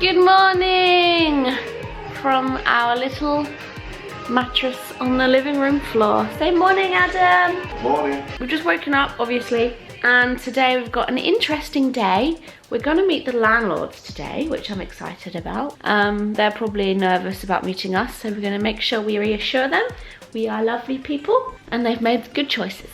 Good morning from our little mattress on the living room floor. Say morning, Adam. Morning. We've just woken up, obviously, and today we've got an interesting day. We're gonna meet the landlords today, which I'm excited about. They're probably nervous about meeting us, so we're gonna make sure we reassure them we are lovely people and they've made good choices.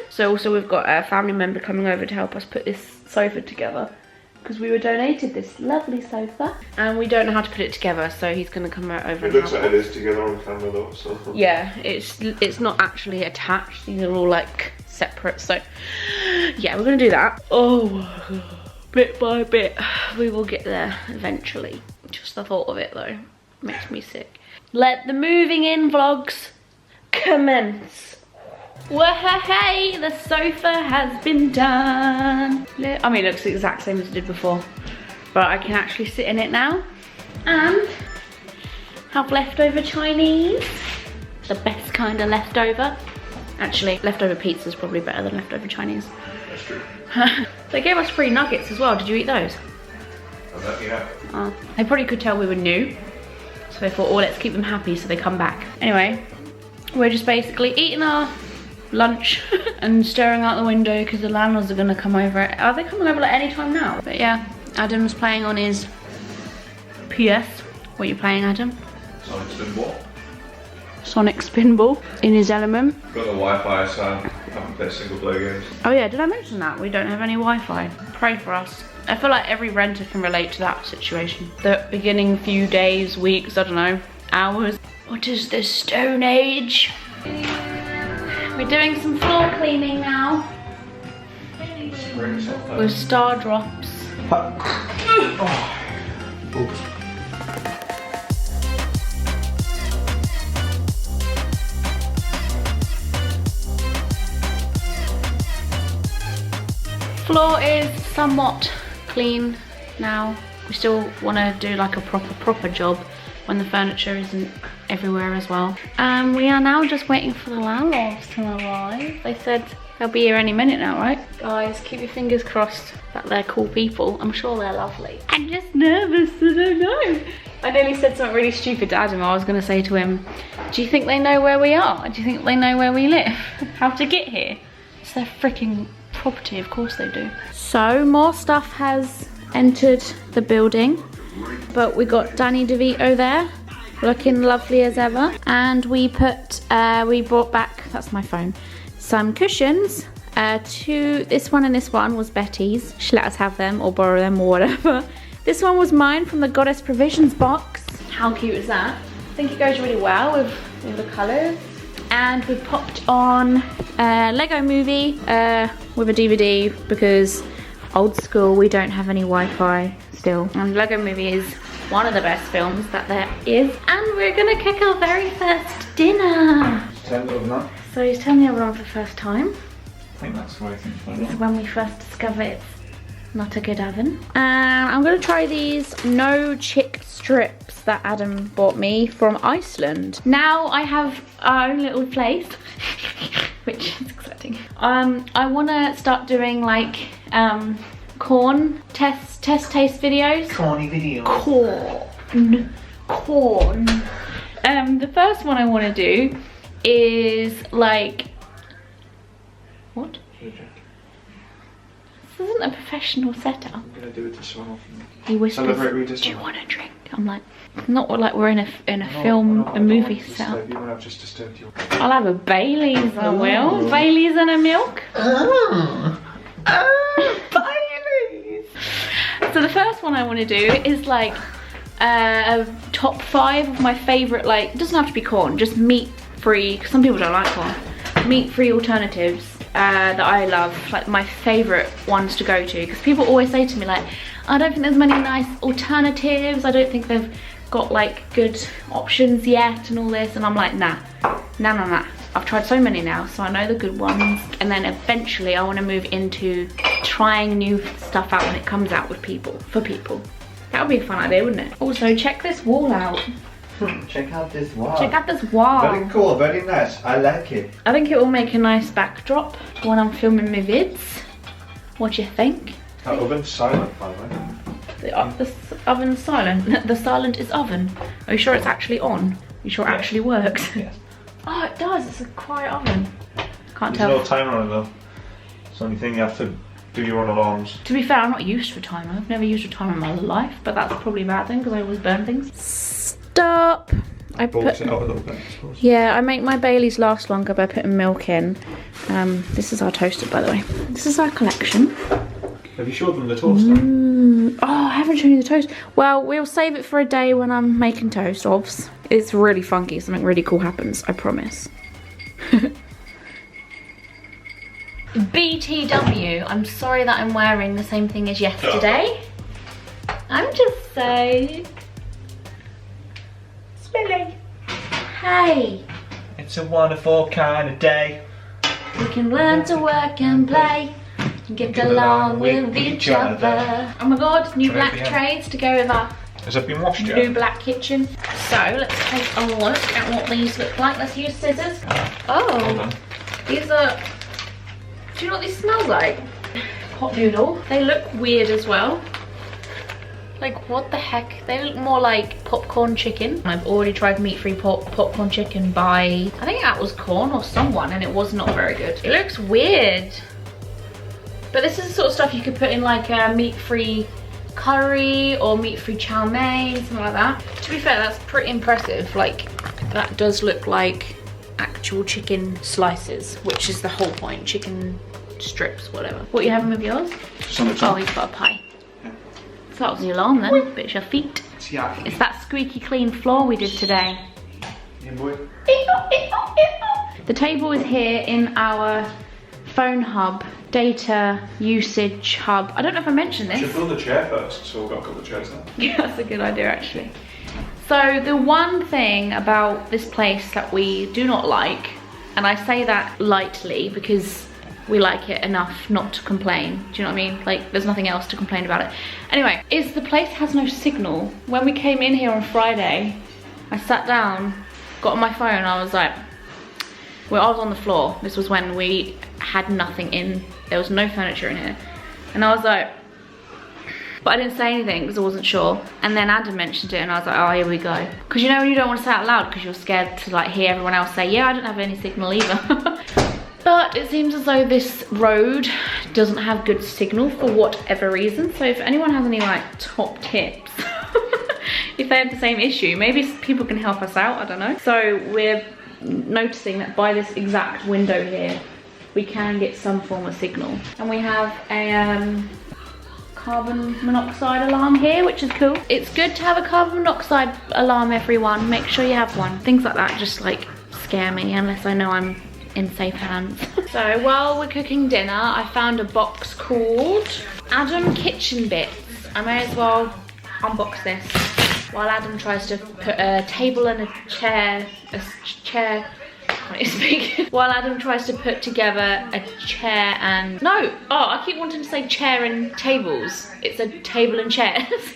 So also we've got a family member coming over to help us put this sofa together, because we were donated this lovely sofa and we don't know how to put it together, so he's gonna come over and help. It looks like it is together on camera though, so. Yeah, it's not actually attached. These are all like separate, so yeah, we're gonna do that. Oh, bit by bit, we will get there eventually. Just the thought of it though makes me sick. Let the moving in vlogs commence. Hey, the sofa has been done. I mean, it looks the exact same as it did before, but I can actually sit in it now and have leftover Chinese. The best kind of leftover. Actually, leftover pizza is probably better than leftover Chinese. That's true. They gave us free nuggets as well. Did you eat those? Yeah. Oh, they probably could tell we were new, so they thought, oh, let's keep them happy so they come back. Anyway, we're just basically eating our lunch and staring out the window because the landlords are gonna come over. Are they coming over like any time now? But yeah, Adam's playing on his PS. What are you playing, Adam? Sonic Spinball. Sonic Spinball in his element. Got the Wi-Fi, so I haven't played single player games. Oh yeah, did I mention that? We don't have any Wi-Fi. Pray for us. I feel like every renter can relate to that situation. The beginning few days, weeks, I don't know, hours. What is this, Stone Age? We're doing some floor cleaning now with star drops. Floor is somewhat clean now. We still want to do like a proper job when the furniture isn't everywhere as well. We are now just waiting for the landlords to arrive. They said they'll be here any minute now, right? Guys, keep your fingers crossed that they're cool people. I'm sure they're lovely. I'm just nervous, I don't know. I nearly said something really stupid to Adam. I was gonna say to him, do you think they know where we are? Do you think they know where we live? How to get here? It's their freaking property, of course they do. So more stuff has entered the building, but we got Danny DeVito there, looking lovely as ever. And we brought back, that's my phone, some cushions. This one and this one was Betty's. She let us have them or borrow them or whatever. This one was mine from the Goddess Provisions box. How cute is that? I think it goes really well with the colours. And we popped on Lego Movie with a DVD because old school, we don't have any Wi-Fi still. And Lego Movie is one of the best films that there is. And we're gonna cook our very first dinner. So he's telling me we're on for the first time. I think that's the way things went. This is when we first discover it's not a good oven. And I'm gonna try these no chick strips that Adam bought me from Iceland. Now I have our own little place, which is exciting. I wanna start doing like corn test taste videos. Corny videos. Corn. The first one I wanna do is like, what? This isn't a professional setup. I'm gonna do it to someone. He whispers, do you want a drink? I'm like, not like we're in a film, a movie setup. I've just disturbed you. I'll have a Bailey's, I will. Bailey's and a milk. Bailey's. So the first one I want to do is like a top 5 of my favourite, like, it doesn't have to be corn, just meat-free, because some people don't like corn. Meat-free alternatives that I love, like my favourite ones to go to, because people always say to me like, I don't think there's many nice alternatives, I don't think they've got like good options yet and all this, and I'm like, nah. I've tried so many now, so I know the good ones, and then eventually I want to move into trying new stuff out when it comes out with people, for people. That would be a fun idea, wouldn't it? Also, check this wall out. Check out this wall. Check out this wall. Very cool, very nice. I like it. I think it will make a nice backdrop when I'm filming my vids. What do you think? That oven's silent, by the way. The oven's silent. The silent is oven. Are you sure it's actually on? Are you sure it actually works? Yes. Oh, it does. It's a quiet oven. Can't There's tell. no timer on it though. It's the only thing you have to do your own alarms. To be fair, I'm not used to a timer. I've never used a timer in my life, but that's probably a bad thing because I always burn things. Stop. I Bolts it out a little bit, I suppose. Yeah, I make my Baileys last longer by putting milk in. This is our toaster, by the way. This is our collection. Have you showed them the toaster? Oh, I haven't shown you the toast. Well, we'll save it for a day when I'm making toast, obvs. It's really funky. Something really cool happens, I promise. BTW, I'm sorry that I'm wearing the same thing as yesterday. I'm just so smelly. Hey, It's a wonderful kind of day. we can learn to work and play and get along with each other. Oh my god, new black trays to go with our Has that been washed yet? new black kitchen. So let's take a look at what these look like. Let's use scissors. Hold Oh, on. these are, do you know what these smell like? Hot noodle. They look weird as well. Like, what the heck? They look more like popcorn chicken. I've already tried meat-free popcorn chicken by, I think that was Corn or someone, and it was not very good. It looks weird. But this is the sort of stuff you could put in like a meat-free curry or meat-free chow mein, something like that. To be fair, that's pretty impressive. Like, that does look like actual chicken slices, which is the whole point. Chicken strips, whatever. What are you having with yours? Oh, he's got a pie. So that was the alarm then, but it's your feet. Yeah. It's that squeaky clean floor we did today. Yeah, boy. The table is here in our phone hub, data usage hub. I don't know if I mentioned this. Should build a chair first, so we've got a couple of chairs now. Yeah, that's a good idea actually. So the one thing about this place that we do not like, and I say that lightly because we like it enough not to complain. Do you know what I mean? Like, there's nothing else to complain about it. Anyway, is the place has no signal. When we came in here on Friday, I sat down, got on my phone, I was like, well, I was on the floor. This was when we had nothing in. There was no furniture in here. And I was like, but I didn't say anything because I wasn't sure. And then Adam mentioned it and I was like, oh, here we go. Because you know when you don't want to say it out loud because you're scared to like hear everyone else say, yeah, I don't have any signal either. But it seems as though this road doesn't have good signal for whatever reason. So if anyone has any like top tips, if they have the same issue, maybe people can help us out, I don't know. So we're noticing that by this exact window here, we can get some form of signal. And we have a carbon monoxide alarm here, which is cool. It's good to have a carbon monoxide alarm, everyone. Make sure you have one. Things like that just like scare me unless I know I'm in safe hands. So while we're cooking dinner, I found a box called Adam Kitchen Bits. I may as well unbox this while Adam tries to put a table and a chair, I can't speak. While Adam tries to put together a chair and, no, oh, I keep wanting to say chair and tables. It's a table and chairs.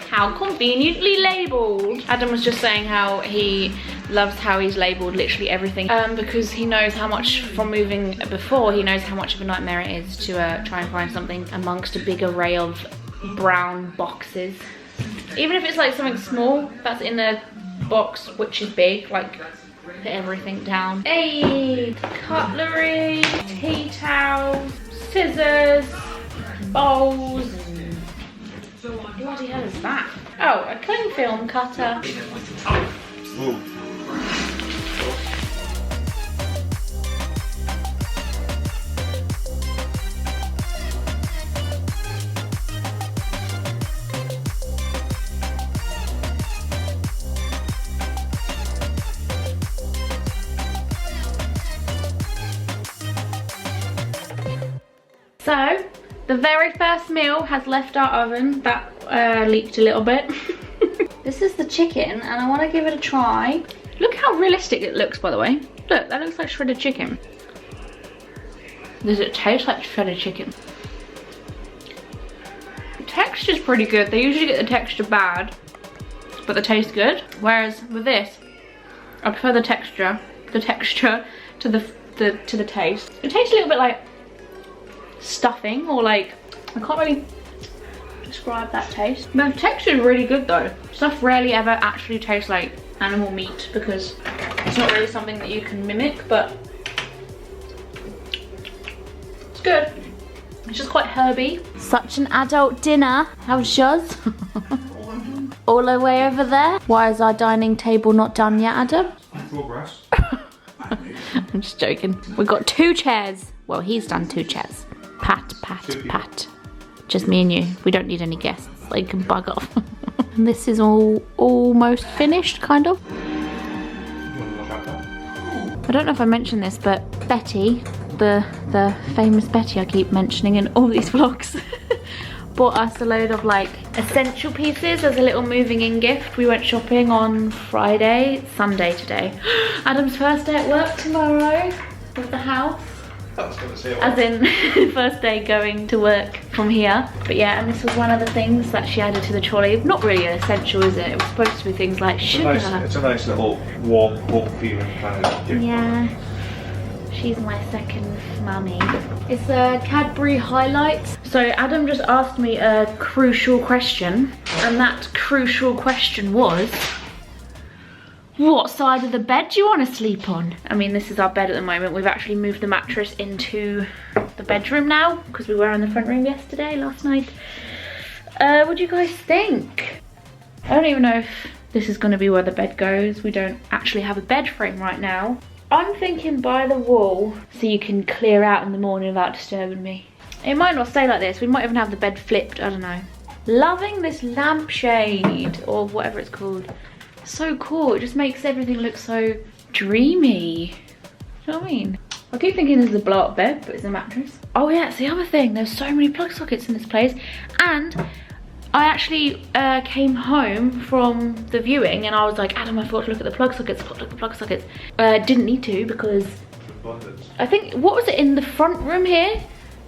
How conveniently labelled. Adam was just saying how he loves how he's labelled literally everything because he knows how much, from moving before, he knows how much of a nightmare it is to try and find something amongst a big array of brown boxes. Even if it's like something small that's in a box which is big, like put everything down. Hey, cutlery, tea towels, scissors, bowls. What bloody hell is that? Oh, a cling film cutter. Ooh. So, the very first meal has left our oven. That leaked a little bit. This is the chicken and I want to give it a try. Look how realistic it looks, by the way. Look, that looks like shredded chicken. Does it taste like shredded chicken? The texture's pretty good. They usually get the texture bad, but the taste good. Whereas with this, I prefer the texture to the taste. It tastes a little bit like stuffing or like I can't really describe that taste. The texture is really good though. Stuff rarely ever actually tastes like animal meat because it's not really something that you can mimic, but it's good. It's just quite herby. Such an adult dinner. How's yours? All the way over there. Why is our dining table not done yet, Adam? Progress. I'm just joking. We've got 2 chairs. Well, he's done 2 chairs. Pat, pat, pat. Just me and you. We don't need any guests. They can bug off. And this is all almost finished, kind of. I don't know if I mentioned this, but Betty, the famous Betty I keep mentioning in all these vlogs, bought us a load of like essential pieces as a little moving in gift. We went shopping on Friday, Sunday today. Adam's first day at work tomorrow of the house. I was gonna say As in first day going to work from here. But yeah, and this was one of the things that she added to the trolley. Not really an essential, is it? It was supposed to be things like sugar. It's a nice little warm, home feeling kind of gift. Yeah. She's my second mummy. It's a Cadbury Highlights. So Adam just asked me a crucial question, and that crucial question was, what side of the bed do you want to sleep on? I mean, this is our bed at the moment. We've actually moved the mattress into the bedroom now because we were in the front room last night. What do you guys think? I don't even know if this is going to be where the bed goes. We don't actually have a bed frame right now. I'm thinking by the wall so you can clear out in the morning without disturbing me. It might not stay like this. We might even have the bed flipped. I don't know. Loving this lampshade or whatever it's called. So cool. It just makes everything look so dreamy. Do you know what I mean? I keep thinking this is a blow up bed, but it's a mattress. Oh yeah, it's the other thing. There's so many plug sockets in this place. And I actually came home from the viewing and I was like, Adam, I forgot to look at the plug sockets. Didn't need to because I think, what was it in the front room here?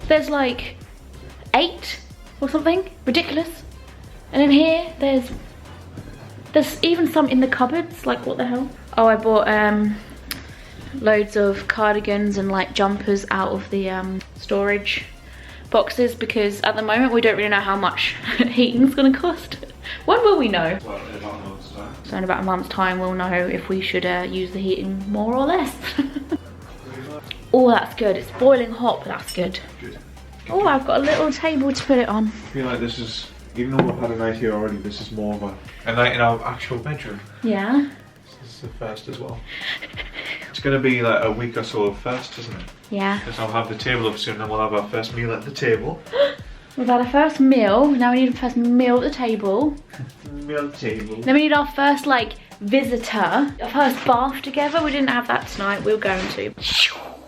There's like 8 or something. Ridiculous. And in here, there's even some in the cupboards. Like, what the hell? Oh, I bought loads of cardigans and like jumpers out of the storage boxes because at the moment we don't really know how much heating's gonna cost. When will we know? Well, in about a month's time. So in about a month's time we'll know if we should use the heating more or less. Oh, that's good. It's boiling hot, but that's good. Oh, I've got a little table to put it on. I feel like this is, even though we've had a night here already, this is more of a night in our actual bedroom. Yeah. This is the first as well. It's going to be like a week or so of first, isn't it? Yeah. Because I'll have the table up soon and we'll have our first meal at the table. We've had our first meal. Now we need a first meal at the table. Meal table. Then we need our first like visitor. Our first bath together. We didn't have that tonight. We're going to.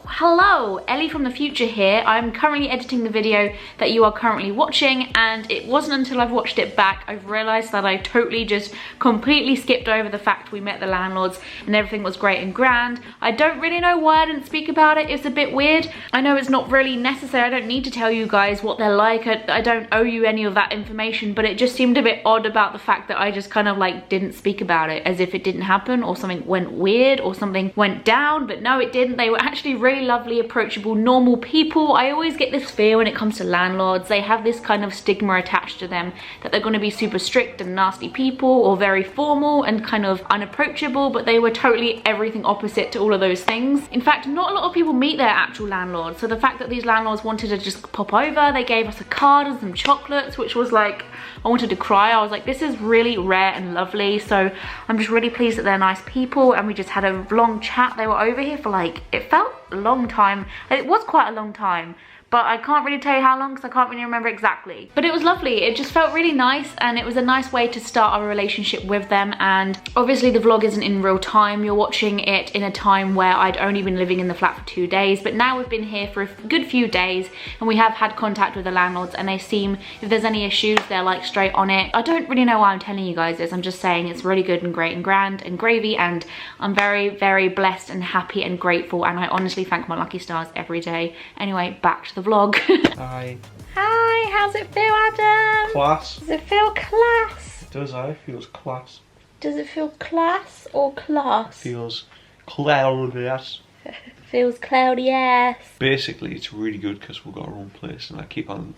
Hello, Ellie from the future here. I'm currently editing the video that you are currently watching, and it wasn't until I've watched it back I've realised that I totally just completely skipped over the fact we met the landlords and everything was great and grand. I don't really know why I didn't speak about it. It's a bit weird. I know it's not really necessary. I don't need to tell you guys what they're like. I don't owe you any of that information, but it just seemed a bit odd about the fact that I just kind of like didn't speak about it as if it didn't happen or something went weird or something went down, but no, it didn't. They were actually really lovely, approachable, normal people. I always get this fear when it comes to landlords. They have this kind of stigma attached to them that they're going to be super strict and nasty people or very formal and kind of unapproachable, but they were totally everything opposite to all of those things. In fact, not a lot of people meet their actual landlords, so the fact that these landlords wanted to just pop over, they gave us a card and some chocolates, which was like, I wanted to cry. I was like, this is really rare and lovely. So I'm just really pleased that they're nice people, and we just had a long chat. They were over here for like, it felt a long time. It was quite a long time, but I can't really tell you how long because I can't really remember exactly. But it was lovely. It just felt really nice, and it was a nice way to start our relationship with them. And obviously the vlog isn't in real time. You're watching it in a time where I'd only been living in the flat for 2 days, but now we've been here for a good few days and we have had contact with the landlords, and they seem, if there's any issues, they're like straight on it. I don't really know why I'm telling you guys this. I'm just saying it's really good and great and grand and gravy, and I'm very, very blessed and happy and grateful, and I honestly thank my lucky stars every day. Anyway, back to the vlog. Hi. Hi, how's it feel, Adam? Class. Does it feel class? It does, I feels class. Does it feel class or class? Feels cloudless. Feels cloudy, yes. Basically, it's really good because we've got our own place, and I keep on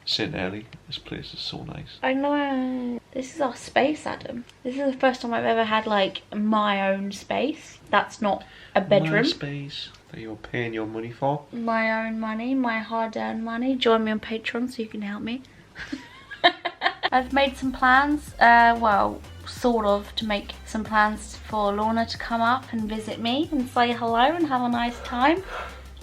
Sitting early. This place is so nice. I know. This is our space, Adam. This is the first time I've ever had like my own space. That's not a bedroom. My space that you're paying your money for. My own money, my hard-earned money. Join me on Patreon so you can help me. I've made some plans, well, sort of, to make some plans for Lorna to come up and visit me and say hello and have a nice time.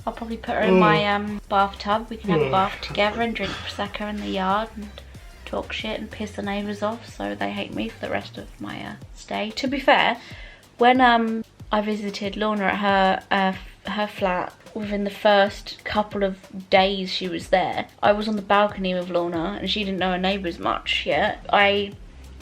I'll probably put her in my bathtub. We can have a bath together and drink Prosecco in the yard and talk shit and piss the neighbours off so they hate me for the rest of my stay. To be fair, when I visited Lorna at her flat, within the first couple of days she was there, I was on the balcony with Lorna and she didn't know her neighbours much yet. I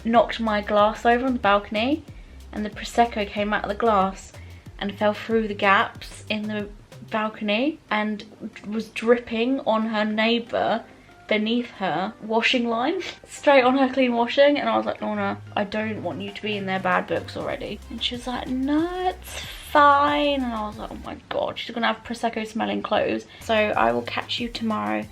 knocked my glass over on the balcony and the Prosecco came out of the glass and fell through the gaps in the balcony and was dripping on her neighbour beneath her washing line, straight on her clean washing. And I was like, Lorna, I don't want you to be in their bad books already. And she was like, no, it's fine. And I was like, oh my god, she's gonna have Prosecco smelling clothes. So I will catch you tomorrow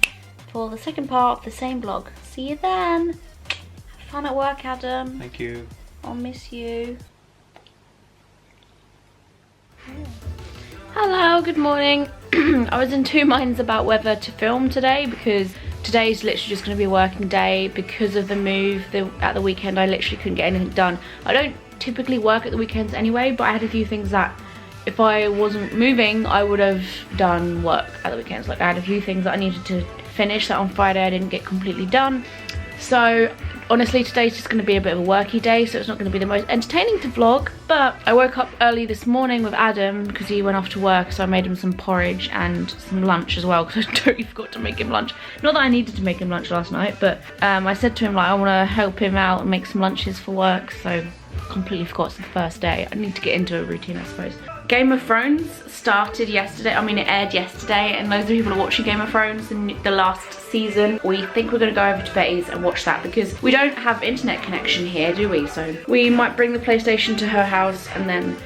for the second part of the same vlog. See you then. Have fun at work, Adam. Thank you. I'll miss you. Hello, good morning. I was in two minds about whether to film today because today's literally just going to be a working day because of the move. At the weekend I literally couldn't get anything done. I don't typically work at the weekends anyway, but I had a few things that if I wasn't moving I would have done work at the weekends. Like I had a few things that I needed to finish that on Friday I didn't get completely done. So honestly today's just going to be a bit of a worky day, so it's not going to be the most entertaining to vlog. But I woke up early this morning with Adam because he went off to work, so I made him some porridge and some lunch as well because I totally forgot to make him lunch. Not that I needed to make him lunch last night, but I said to him like I want to help him out and make some lunches for work, so completely forgot it's the first day. I need to get into a routine, I suppose. Game of Thrones started yesterday. I mean, it aired yesterday and loads of people are watching Game of Thrones in the last season. We think we're gonna go over to Betty's and watch that because we don't have internet connection here, do we? So we might bring the PlayStation to her house and then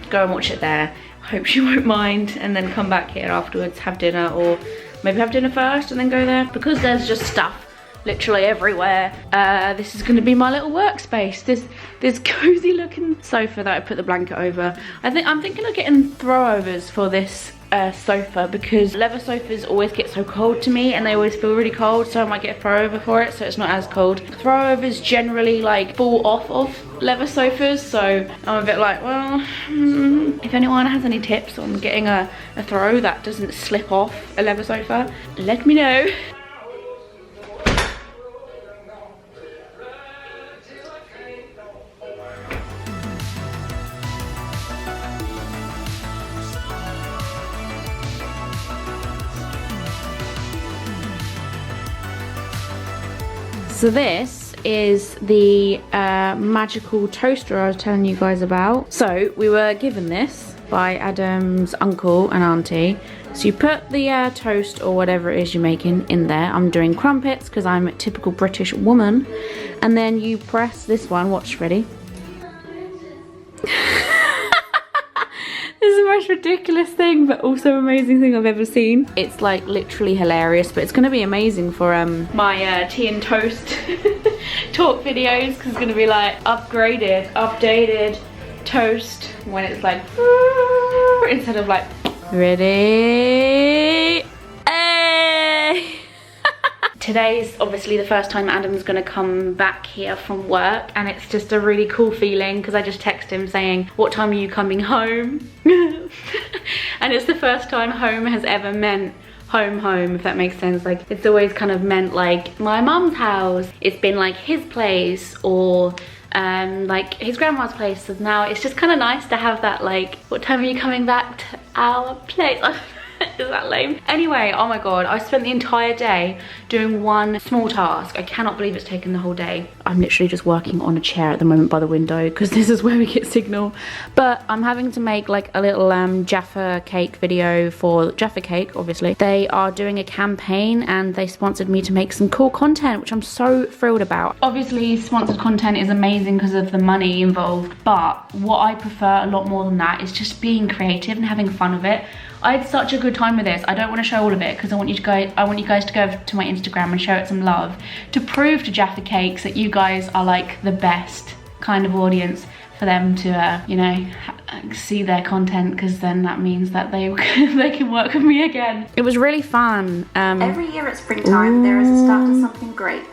go and watch it there. Hope she won't mind, and then come back here afterwards, have dinner, or maybe have dinner first and then go there because there's just stuff literally everywhere. This is gonna be my little workspace. This cozy looking sofa that I put the blanket over. I'm thinking of getting throwovers for this sofa because leather sofas always get so cold to me and they always feel really cold, so I might get a throwover for it so it's not as cold. Throwovers generally like fall off of leather sofas, so I'm a bit like, well, if anyone has any tips on getting a throw that doesn't slip off a leather sofa, let me know. So this is the magical toaster I was telling you guys about. So we were given this by Adam's uncle and auntie. So you put the toast or whatever it is you're making in there. I'm doing crumpets because I'm a typical British woman. And then you press this one, watch, ready? This is the most ridiculous thing but also amazing thing I've ever seen. It's like literally hilarious, but it's going to be amazing for my tea and toast talk videos because it's going to be like updated toast when it's like instead of like ready. Hey! Today's obviously the first time Adam's gonna come back here from work, and it's just a really cool feeling because I just text him saying, what time are you coming home? And it's the first time home has ever meant home, if that makes sense. Like it's always kind of meant like my mum's house. It's been like his place or like his grandma's place. So now it's just kind of nice to have that like, what time are you coming back to our place? Is that lame? Anyway, oh my god, I spent the entire day doing one small task. I cannot believe it's taken the whole day. I'm literally just working on a chair at the moment by the window because this is where we get signal. But I'm having to make like a little Jaffa cake video for Jaffa Cake, obviously. They are doing a campaign and they sponsored me to make some cool content, which I'm so thrilled about. Obviously, sponsored content is amazing because of the money involved, but what I prefer a lot more than that is just being creative and having fun with it. I had such a good time time with this. I don't want to show all of it because I want you guys to go over to my Instagram and show it some love to prove to Jaffa Cakes that you guys are like the best kind of audience for them to, you know, see their content, because then that means that they they can work with me again. It was really fun. Every year at springtime, there is the start of something great.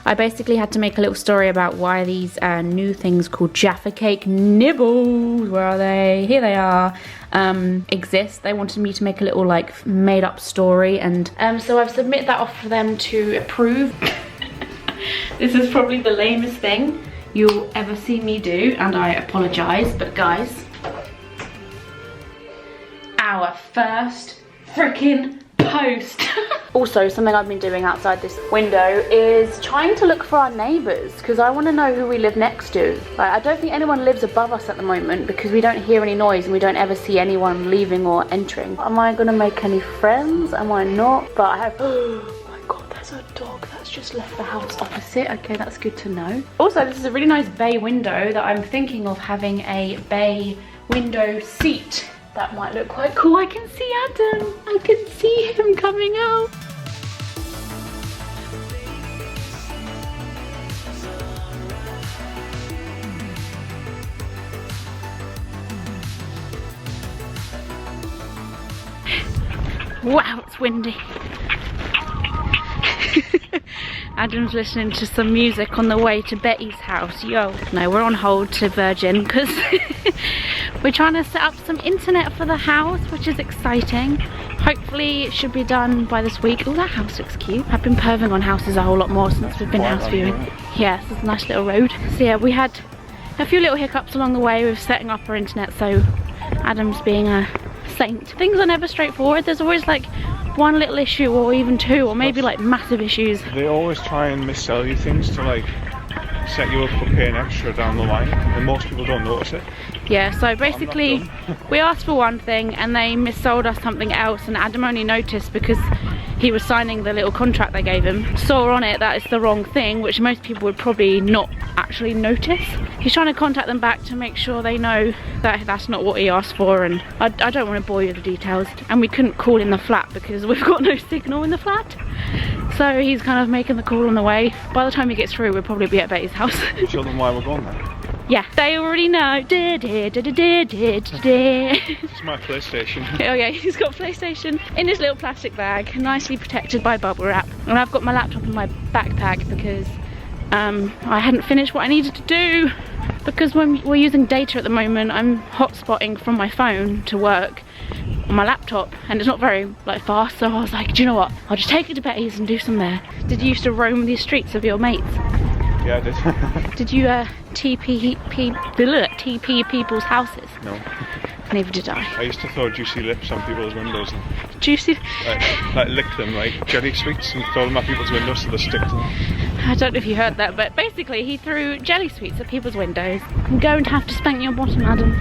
I basically had to make a little story about why these new things called Jaffa Cake nibbles, where are they? Here they are, exist. They wanted me to make a little like made up story, and so I've submitted that off for them to approve. This is probably the lamest thing you'll ever see me do, and I apologise, but guys, our first freaking post. Also, something I've been doing outside this window is trying to look for our neighbours, because I want to know who we live next to. Like, I don't think anyone lives above us at the moment because we don't hear any noise and we don't ever see anyone leaving or entering. Am I going to make any friends? Am I not? But I have... Oh my god, there's a dog that's just left the house opposite. Okay, that's good to know. Also, this is a really nice bay window that I'm thinking of having a bay window seat. That might look quite cool. I can see Adam. I can see him coming out. Wow, it's windy. Adam's listening to some music on the way to Betty's house. Yo. No, we're on hold to Virgin because we're trying to set up some internet for the house, which is exciting. Hopefully it should be done by this week. Oh, that house looks cute. I've been perving on houses a whole lot more since we've been house viewing. Yeah, this is a nice little road. So yeah, we had a few little hiccups along the way with setting up our internet, so Adam's being a saint. Things are never straightforward. There's always like one little issue or even two, or maybe like massive issues. They always try and missell you things to like set you up for paying extra down the line, and most people don't notice it. Yeah, so basically we asked for one thing and they missold us something else, and Adam only noticed because he was signing the little contract they gave him. Saw on it that it's the wrong thing, which most people would probably not actually notice. He's trying to contact them back to make sure they know that that's not what he asked for, and I don't want to bore you with the details. And we couldn't call in the flat because we've got no signal in the flat. So he's kind of making the call on the way. By the time he gets through, we'll probably be at Betty's house. Show them why we're going there. Yeah, they already know. This is my PlayStation. Oh yeah, he's got PlayStation in his little plastic bag, nicely protected by bubble wrap. And I've got my laptop in my backpack because I hadn't finished what I needed to do. Because when we're using data at the moment, I'm hotspotting from my phone to work on my laptop, and it's not very like fast. So I was like, do you know what? I'll just take it to Betty's and do some there. Did you used to roam the streets of your mates? Yeah, I did. Did you TP people's houses? No. Neither did I. I used to throw juicy lips on people's windows and Juicy? like lick them like jelly sweets and throw them at people's windows so they stick to them. I don't know if you heard that, but basically he threw jelly sweets at people's windows. I'm going to have to spank your bottom, Adam.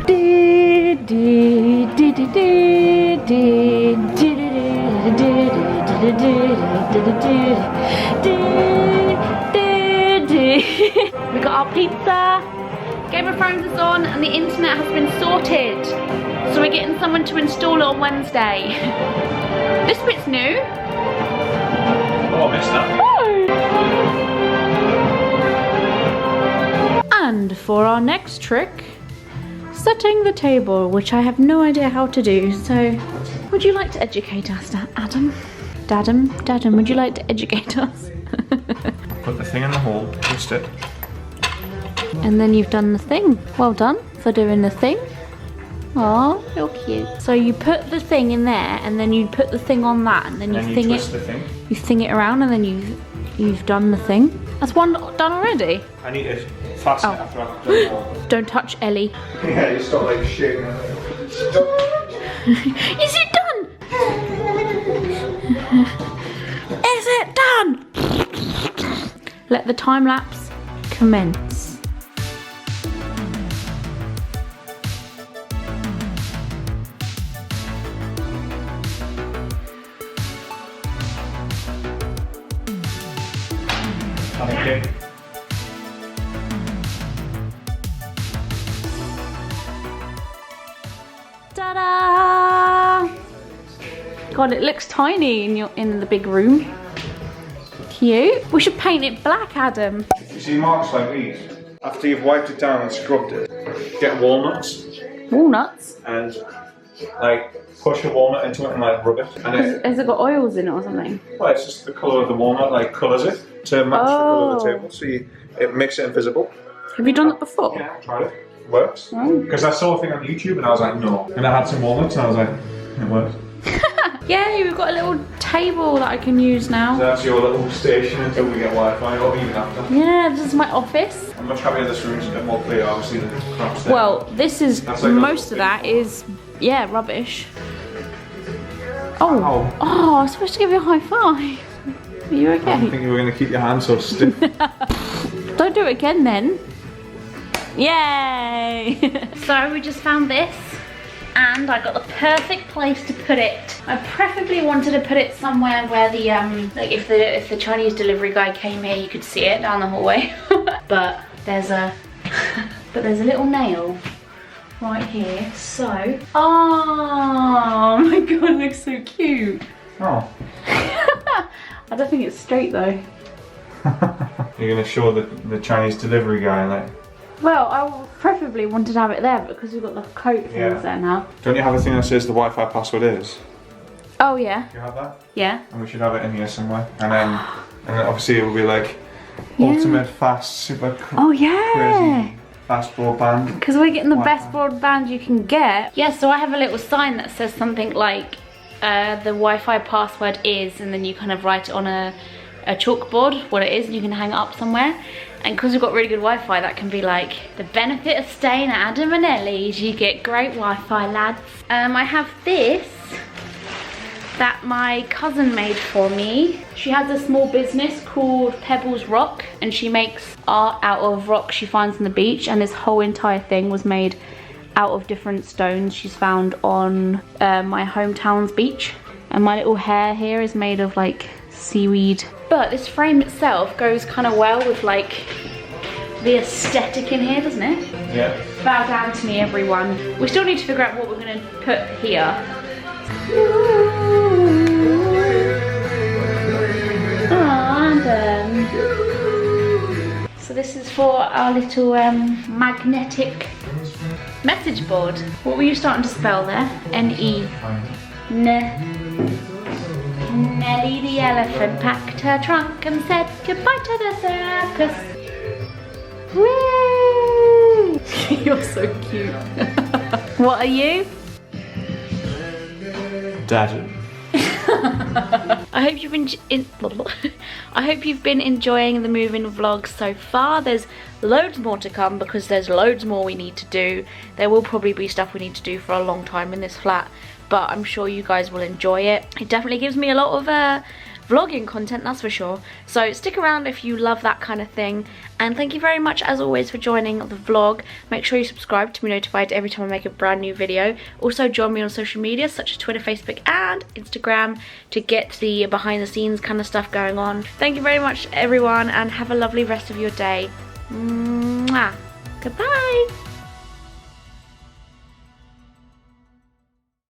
We got our pizza. Game of Thrones is on and the internet has been sorted. So we're getting someone to install it on Wednesday. This bit's new. Oh, I missed that. Oh. And for our next trick, setting the table, which I have no idea how to do. So, would you like to educate us, Adam? Dadam, would you like to educate us? Put the thing in the hole, twist it. And then you've done the thing. Well done for doing the thing. Aw, you're cute. So you put the thing in there, and then you put the thing on that, and then you thing it. The thing. You thing it around, and then you've done the thing. That's one done already. I need to fasten it after I've done it all. Don't touch Ellie. Yeah, you stop like shaking it. Is it done? Is it done? Let the time lapse commence. Okay. Ta-da! God, it looks tiny in the big room. Cute. We should paint it black, Adam. You see marks like these? After you've wiped it down and scrubbed it, get walnuts Walnuts? and like push a walnut into it and like rub it. And Has it got oils in it or something? well, it's just the colour of the walnut like colours it to match the colour of the table, so it makes it invisible. Have you done that before? Yeah, I tried it. It works. Because I saw a thing on YouTube and I was like, no. And I had some walnuts and I was like, it works. Yay, we've got a little table that I can use now. So that's your little station until we get Wi-Fi or even after. Yeah, this is my office. I'm much happier this room's a bit more clear, obviously, than the crap there. Well, this is, That's like most of that is, yeah, rubbish. Oh, Ow. oh, I was supposed to give you a high five. Are you I didn't okay? think you were going to keep your hands so stiff. Don't do it again then. Yay! So we just found this and I got the perfect place to put it. I preferably wanted to put it somewhere where the like if the Chinese delivery guy came here, you could see it down the hallway. But there's a little nail right here. So, oh my god, it looks so cute. Oh. I don't think it's straight though. You're going to show the Chinese delivery guy like. Well, I preferably wanted to have it there because we've got the coat things there now. Don't you have a thing that says the Wi-Fi password is? Oh yeah. Do you have that? Yeah. And we should have it in here somewhere. And then obviously it will be like ultimate fast, super crazy fast broadband. Because we're getting the best broadband you can get. Yeah, so I have a little sign that says something like the Wi-Fi password is, and then you kind of write it on a chalkboard what it is and you can hang it up somewhere. And because we've got really good Wi-Fi, that can be like, the benefit of staying at Adam and Ellie's, you get great Wi-Fi, lads. I have this that my cousin made for me. She has a small business called Pebbles Rock and she makes art out of rocks she finds on the beach, and this whole entire thing was made out of different stones she's found on my hometown's beach. And my little hair here is made of like seaweed. But this frame itself goes kind of well with like the aesthetic in here, doesn't it? Yeah. Bow down to me, everyone. We still need to figure out what we're going to put here. So this is for our little magnetic message board. What were you starting to spell there? N-E. Nellie the elephant packed her trunk and said goodbye to the circus. Woo! You're so cute. What are you? Dad. I hope you've been enjoying the move-in vlog so far. There's loads more to come because there's loads more we need to do. There will probably be stuff we need to do for a long time in this flat, but I'm sure you guys will enjoy it. It definitely gives me a lot of vlogging content, that's for sure. So stick around if you love that kind of thing, and thank you very much as always for joining the vlog. Make sure you subscribe to be notified every time I make a brand new video. Also join me on social media such as Twitter, Facebook and Instagram to get the behind the scenes kind of stuff going on. Thank you very much everyone, and have a lovely rest of your day. Mwah. Goodbye.